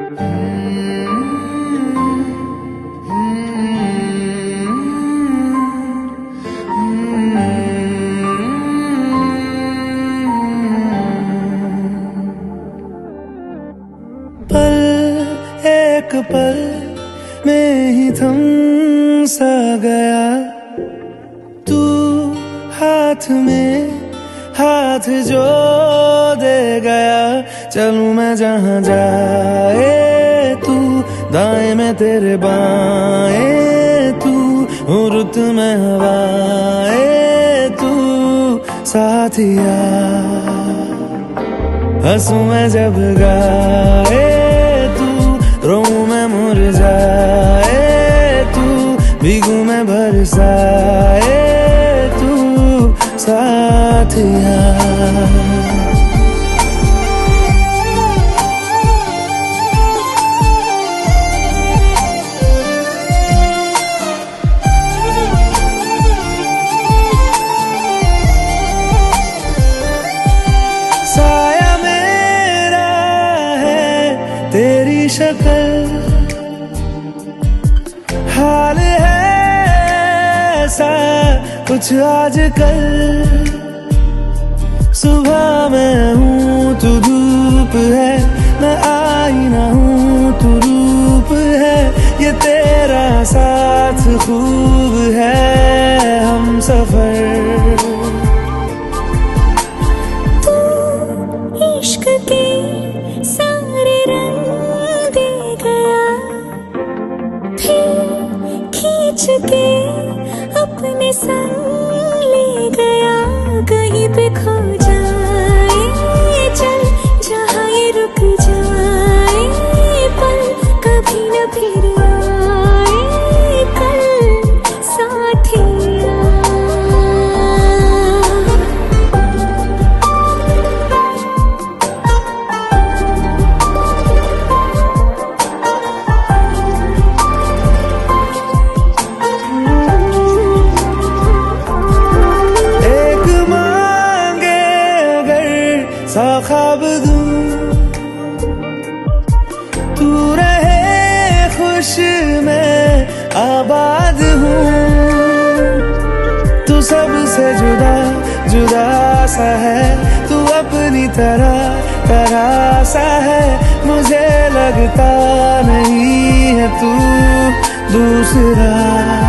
पल एक पल में ही थम सा गया, तू हाथ में हाथ जो दे गया। चलूं मैं जहां जाए तू, दाएं में तेरे बाएं तू, रुत में हवाएं तू साथिया। हंसूं मैं जब गाए तू, रोऊं मैं मुरझाए तू, भीगूं मैं बरसाए तू साथिया। साया मेरा है तेरी शक्ल, हाल है ऐसा कुछ आजकल। सुबह मैं हूँ तू धूप है, मैं आईना हूँ तू रूप है। ये तेरा साथ खूब है हम सफर। इश्क के सारे रंग दे गया, फिर खींच के अपने संग ले गया। कहीं पे खो जाए चल, जहाँ ये रुक जाए पल, कभी न फिर आए कल साथिया। सा ख्वाब दूं तू रहे खुश, मैं आबाद हूँ। तू सबसे जुदा जुदा सा है, तू अपनी तरह सा है। मुझे लगता नहीं है तू दूसरा।